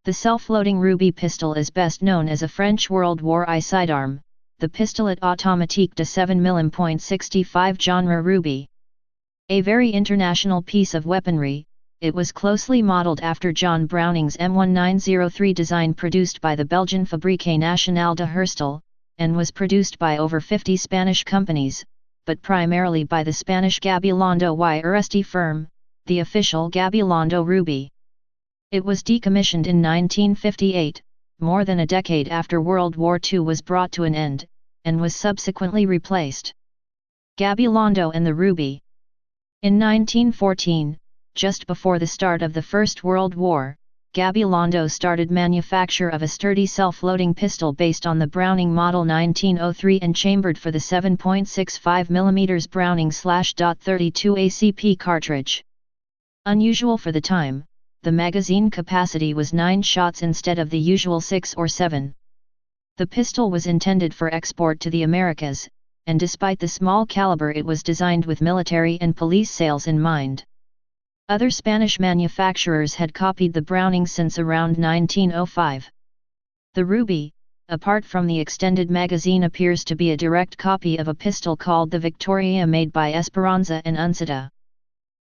The self-loading ruby pistol is best known as a French World War I sidearm, the pistolet automatique de 7mm.65 genre ruby. A very international piece of weaponry, it was closely modelled after John Browning's M1903 design produced by the Belgian Fabrique Nationale de Herstal, and was produced by over 50 Spanish companies, but primarily by the Spanish Gabilondo y Uresti firm, the official Gabilondo Ruby. It was decommissioned in 1958, more than a decade after World War II was brought to an end, and was subsequently replaced. Gabilondo and the Ruby. In 1914, just before the start of the First World War, Gabilondo started manufacture of a sturdy self-loading pistol based on the Browning Model 1903 and chambered for the 7.65mm Browning/.32 ACP cartridge. Unusual for the time, the magazine capacity was 9 shots instead of the usual 6 or 7. The pistol was intended for export to the Americas, and despite the small caliber it was designed with military and police sales in mind. Other Spanish manufacturers had copied the Browning since around 1905. The Ruby, apart from the extended magazine, appears to be a direct copy of a pistol called the Victoria made by Esperanza and Unceda.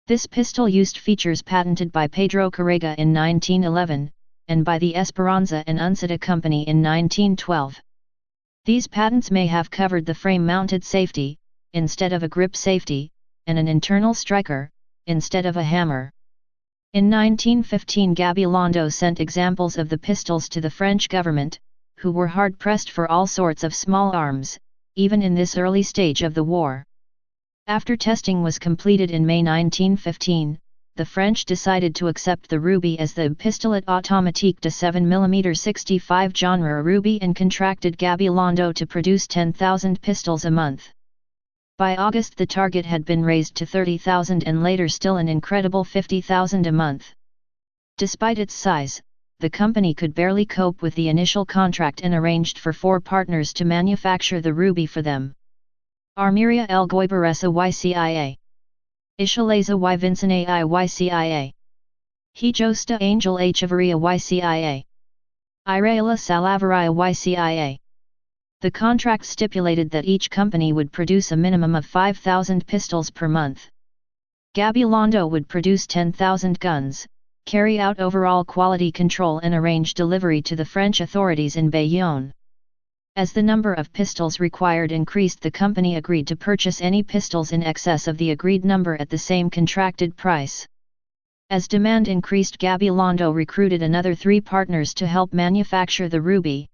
This pistol used features patented by Pedro Carrega in 1911, and by the Esperanza and Unceda Company in 1912. These patents may have covered the frame-mounted safety, instead of a grip safety, and an internal striker, instead of a hammer. In 1915 Gabilondo sent examples of the pistols to the French government, who were hard-pressed for all sorts of small arms, even in this early stage of the war. After testing was completed in May 1915, the French decided to accept the Ruby as the pistolet automatique de 7mm 65 genre Ruby and contracted Gabilondo to produce 10,000 pistols a month. By August the target had been raised to 30,000 and later still an incredible 50,000 a month. Despite its size, the company could barely cope with the initial contract and arranged for 4 partners to manufacture the Ruby for them. Armeria L. Goibaresa YCIA. Ishaleza y Vincina YCIA. Hijosta Angel Echevarria YCIA. Iraela Salavaria YCIA. The contract stipulated that each company would produce a minimum of 5,000 pistols per month. Gabilondo would produce 10,000 guns, carry out overall quality control and arrange delivery to the French authorities in Bayonne. As the number of pistols required increased, the company agreed to purchase any pistols in excess of the agreed number at the same contracted price. As demand increased, Gabilondo recruited another 3 partners to help manufacture the Ruby.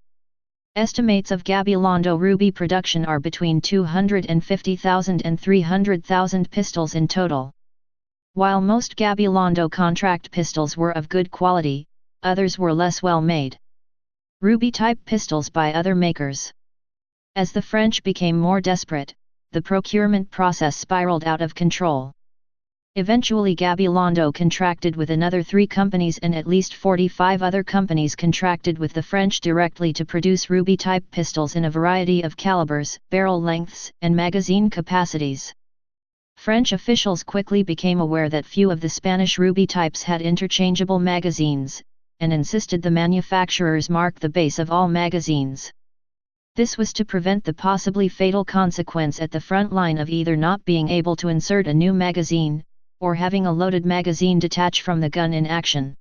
Estimates of Gabilondo Ruby production are between 250,000 and 300,000 pistols in total. While most Gabilondo contract pistols were of good quality, others were less well made. Ruby-type pistols by other makers. As the French became more desperate, the procurement process spiraled out of control. Eventually Gabilondo contracted with another 3 companies and at least 45 other companies contracted with the French directly to produce Ruby-type pistols in a variety of calibers, barrel lengths, and magazine capacities. French officials quickly became aware that few of the Spanish Ruby types had interchangeable magazines, and insisted the manufacturers mark the base of all magazines. This was to prevent the possibly fatal consequence at the front line of either not being able to insert a new magazine, or having a loaded magazine detach from the gun in action.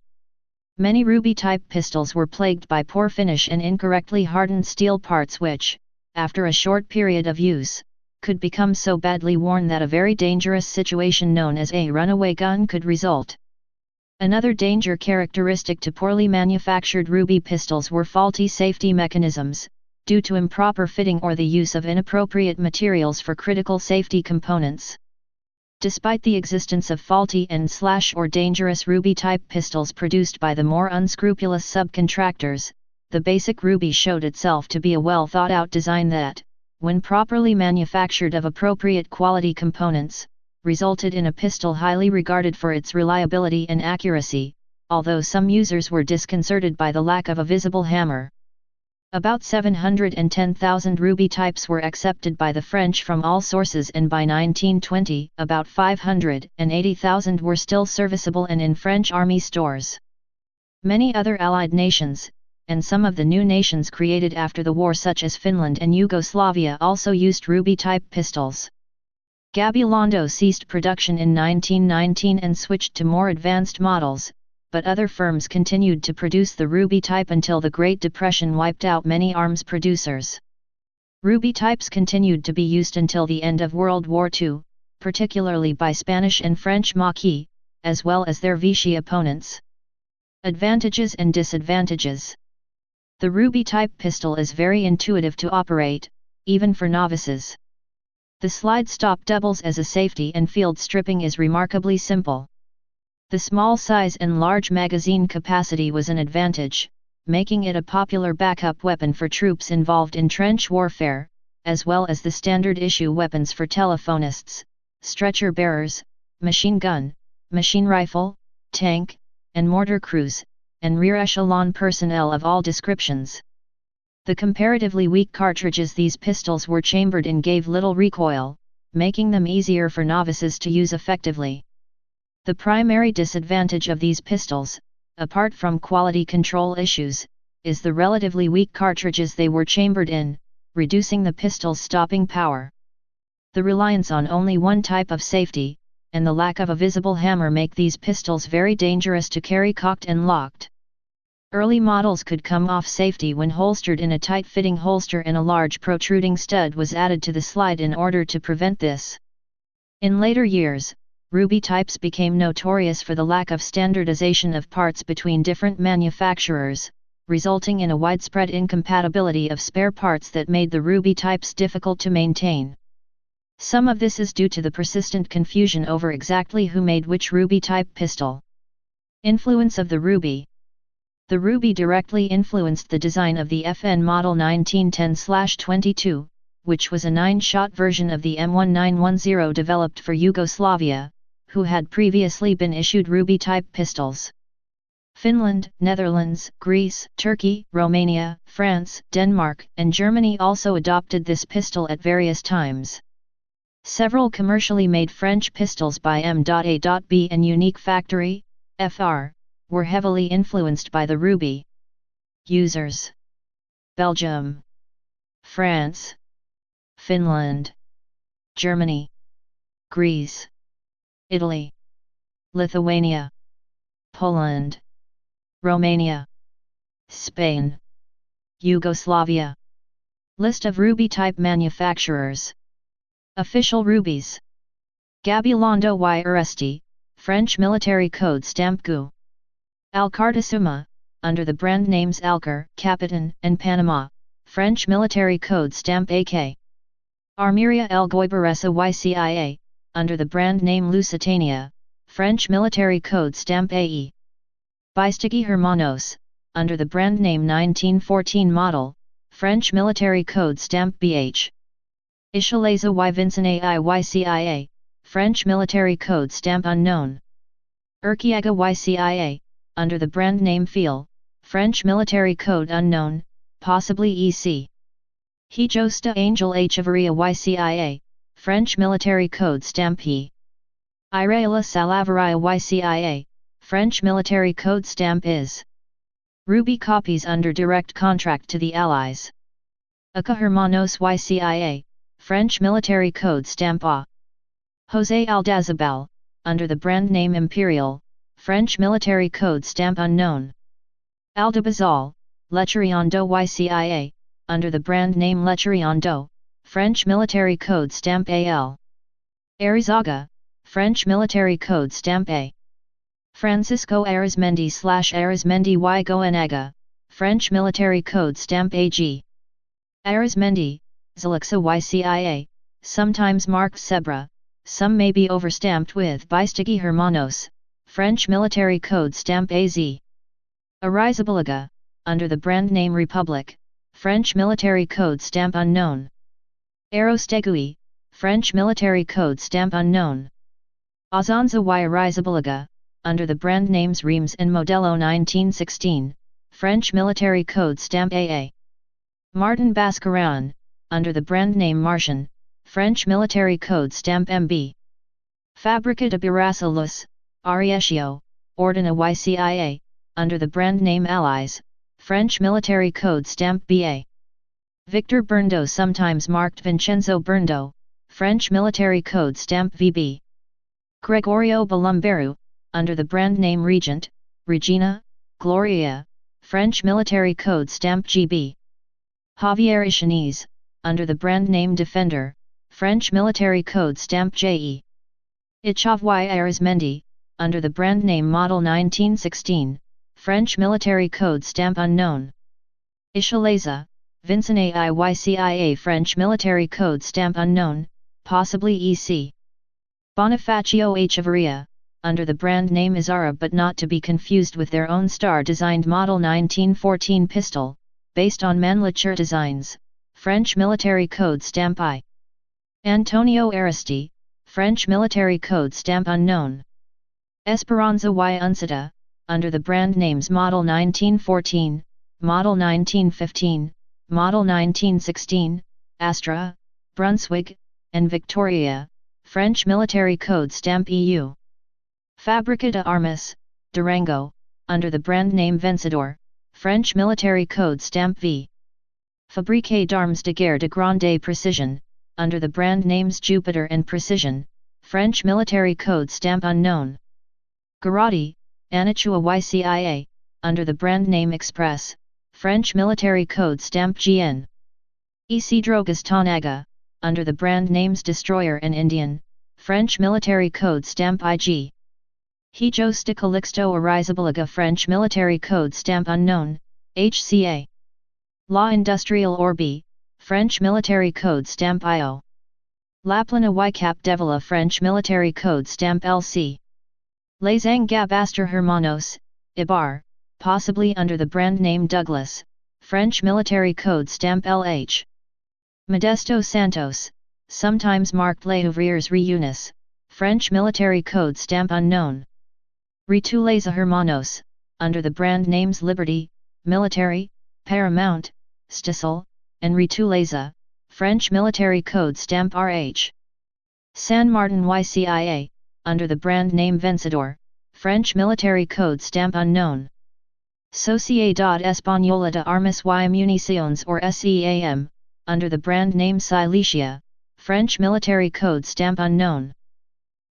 Many Ruby-type pistols were plagued by poor finish and incorrectly hardened steel parts which, after a short period of use, could become so badly worn that a very dangerous situation known as a runaway gun could result. Another danger characteristic to poorly manufactured Ruby pistols were faulty safety mechanisms, due to improper fitting or the use of inappropriate materials for critical safety components. Despite the existence of faulty and/or dangerous Ruby-type pistols produced by the more unscrupulous subcontractors, the basic Ruby showed itself to be a well-thought-out design that, when properly manufactured of appropriate quality components, resulted in a pistol highly regarded for its reliability and accuracy, although some users were disconcerted by the lack of a visible hammer. About 710,000 Ruby types were accepted by the French from all sources, and by 1920, about 580,000 were still serviceable and in French army stores. Many other Allied nations, and some of the new nations created after the war such as Finland and Yugoslavia also used ruby-type pistols. Gabilondo ceased production in 1919 and switched to more advanced models, but other firms continued to produce the ruby type until the Great Depression wiped out many arms producers. Ruby types continued to be used until the end of World War II, particularly by Spanish and French Maquis, as well as their Vichy opponents. Advantages and disadvantages. The ruby-type pistol is very intuitive to operate, even for novices. The slide stop doubles as a safety and field stripping is remarkably simple. The small size and large magazine capacity was an advantage, making it a popular backup weapon for troops involved in trench warfare, as well as the standard issue weapons for telephonists, stretcher bearers, machine gun, machine rifle, tank, and mortar crews, and rear echelon personnel of all descriptions. The comparatively weak cartridges these pistols were chambered in gave little recoil, making them easier for novices to use effectively. The primary disadvantage of these pistols, apart from quality control issues, is the relatively weak cartridges they were chambered in, reducing the pistol's stopping power. The reliance on only one type of safety, and the lack of a visible hammer make these pistols very dangerous to carry cocked and locked. Early models could come off safety when holstered in a tight-fitting holster and a large protruding stud was added to the slide in order to prevent this. In later years, ruby types became notorious for the lack of standardization of parts between different manufacturers, resulting in a widespread incompatibility of spare parts that made the ruby types difficult to maintain. Some of this is due to the persistent confusion over exactly who made which ruby-type pistol. Influence of the ruby. The ruby directly influenced the design of the FN model 1910/22, which was a 9-shot version of the M1910 developed for Yugoslavia, who had previously been issued ruby-type pistols. Finland, Netherlands, Greece, Turkey, Romania, France, Denmark, and Germany also adopted this pistol at various times. Several commercially made French pistols by M.A.B. and Unique Factory, Fr., were heavily influenced by the ruby. Users: Belgium, France, Finland, Germany, Greece, Italy, Lithuania, Poland, Romania, Spain, Yugoslavia. List of ruby-type manufacturers. Official rubies. Gabilondo y Uresti, French military code stamp GU. Alcartasuma, under the brand names Alcar, Capitan, and Panama, French military code stamp AK. Armeria El Goibaresa YCIA, under the brand name Lusitania, French military code stamp AE. Bistigi Hermanos, under the brand name 1914 model, French military code stamp BH. Ishaleza y Vincent AI YCIA, French military code stamp unknown. Urquiaga YCIA, under the brand name Fiel, French military code unknown, possibly EC. Hijosta Angel Echevarria YCIA, French military code stamp He. Ireala Salavaria YCIA, French military code stamp IS. Ruby copies under direct contract to the Allies. Aka Hermanos YCIA, French military code stamp A. José Aldazabal, under the brand name Imperial, French military code stamp unknown. Aldabazal, Lecheriando YCIA, under the brand name Lecheriando, French military code stamp AL. Arizaga, French military code stamp A. Francisco Arizmendi/Arizmendi y Goenaga, French military code stamp AG. Arizmendi, Zelixa YCIA, sometimes marked Sebra, some may be overstamped with Bistigi Hermanos, French military code stamp AZ. Arizabalaga, under the brand name Republic, French military code stamp unknown. Arostegui, French military code stamp unknown. Azanza y Arizabalaga, under the brand names Reims and Modelo 1916, French military code stamp AA. Martin Bascaran, under the brand name Martian, French military code stamp MB. Fabrica de Birasalus, Ariesio, Ordina YCIA, under the brand name Allies, French military code stamp BA. Victor Bernadotte, sometimes marked Vincenzo Bernadotte, French military code stamp VB. Gregorio Balumberu, under the brand name Regent, Regina, Gloria, French military code stamp GB. Javier Ichanese, under the brand name Defender, French military code stamp JE. Ichavy Arizmendi, under the brand name Model 1916, French military code stamp unknown. Ishaleza, Vincent Aycia, French military code stamp unknown, possibly EC. Bonifacio Echeverria, under the brand name Izara, but not to be confused with their own star-designed Model 1914 pistol, based on Manlicher designs, French military code stamp I. Antonio Aristi, French military code stamp unknown. Esperanza y Uncita, under the brand names Model 1914, Model 1915, Model 1916, Astra, Brunswick, and Victoria, French military code stamp EU. Fabrica de Armas, Durango, under the brand name Vencedor, French military code stamp V. Fabrique d'Armes de Guerre de Grande Precision, under the brand names Jupiter and Precision, French military code stamp unknown. Garati, Anichua YCIA, under the brand name Express, French military code stamp GN. Isidro Gastanaga, under the brand names Destroyer and Indian, French military code stamp IG. Hijos de Calixto Arizabalaga, French military code stamp unknown, HCA. La Industrial Orbi, French military code stamp IO. Laplana y Cap Devila, French military code stamp LC. Les Angabastor Hermanos, Ibar, possibly under the brand name Douglas, French military code stamp LH. Modesto Santos, sometimes marked Les Ouvriers Réunis, French military code stamp unknown. Rituleza Hermanos, under the brand names Liberty, Military, Paramount, Stisel, and Rituleza, French military code stamp RH. San Martin YCIA, under the brand name Vencedor, French military code stamp unknown. Sociedad Española de Armas y Municiones or SEAM, under the brand name Silesia, French military code stamp unknown.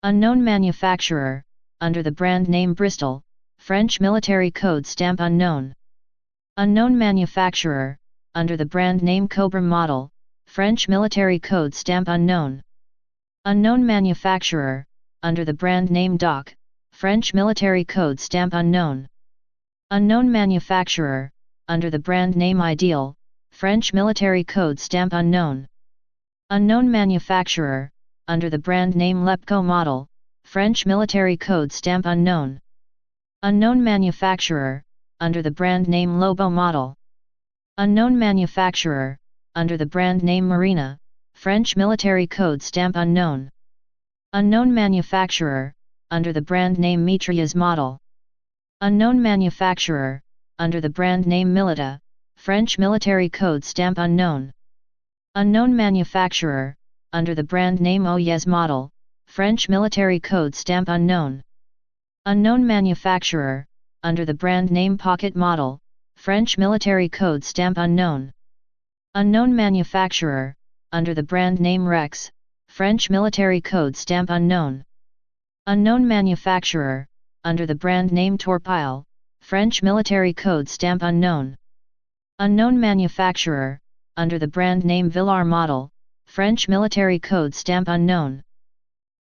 Unknown manufacturer, under the brand name Bristol, French military code stamp unknown. Unknown manufacturer, under the brand name Cobra Model, French military code stamp unknown. Unknown manufacturer, under the brand name Doc, French military code stamp unknown. Unknown manufacturer, under the brand name Ideal, French military code stamp unknown. Unknown manufacturer, under the brand name Lepco Model, French military code stamp unknown. Unknown manufacturer, under the brand name Lobo Model. Unknown manufacturer, under the brand name Marina, French military code stamp unknown. Unknown manufacturer, under the brand name Mitrailleuse Model. Unknown manufacturer, under the brand name Milita, French military code stamp unknown. Unknown manufacturer, under the brand name Oyez Model, French military code stamp unknown. Unknown manufacturer, under the brand name Pocket Model, French military code stamp unknown. Unknown manufacturer, under the brand name Rex, French military code stamp unknown. Unknown manufacturer, under the brand name Torpille, French military code stamp unknown. Unknown manufacturer, under the brand name Villar Model, French military code stamp unknown.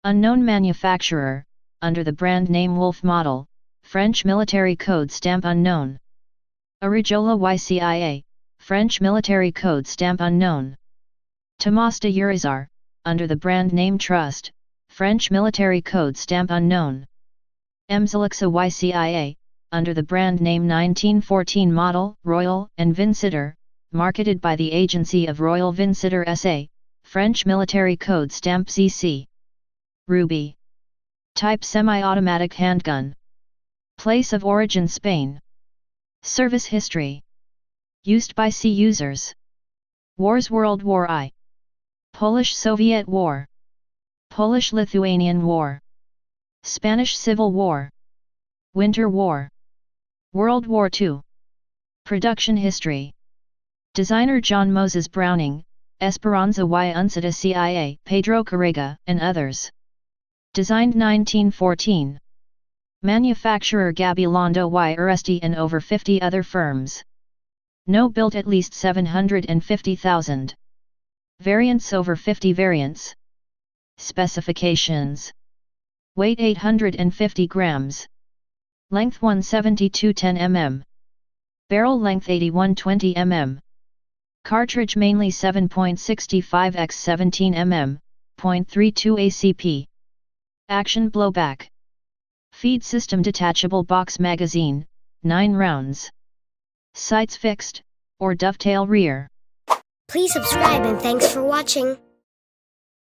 Unknown manufacturer, under the brand name Wolf Model, French military code stamp unknown. Orijola YCIA, French military code stamp unknown. Tomas de Urizar, under the brand name Trust, French military code stamp unknown. Emzelixa YCIA, under the brand name 1914 Model, Royal and Vincitor, marketed by the Agency of Royal Vincitor SA, French military code stamp ZC. Ruby. Type semi-automatic handgun. Place of origin Spain. Service history. Used by C users. Wars: World War I. Polish-Soviet War. Polish-Lithuanian War. Spanish Civil War. Winter War. World War II. Production history. Designer John Moses Browning, Esperanza y Uncida CIA, Pedro Carrega, and others. Designed 1914. Manufacturer Gabilondo y Uresti and over 50 other firms. No built at least 750,000. Variants over 50 variants. Specifications. Weight 850 grams. Length 172.10 mm. Barrel length 81.20 mm. Cartridge mainly 7.65 x 17 mm, 0.32 ACP. Action blowback. Feed system detachable box magazine, 9 rounds. Sights fixed, or dovetail rear. Please subscribe and thanks for watching.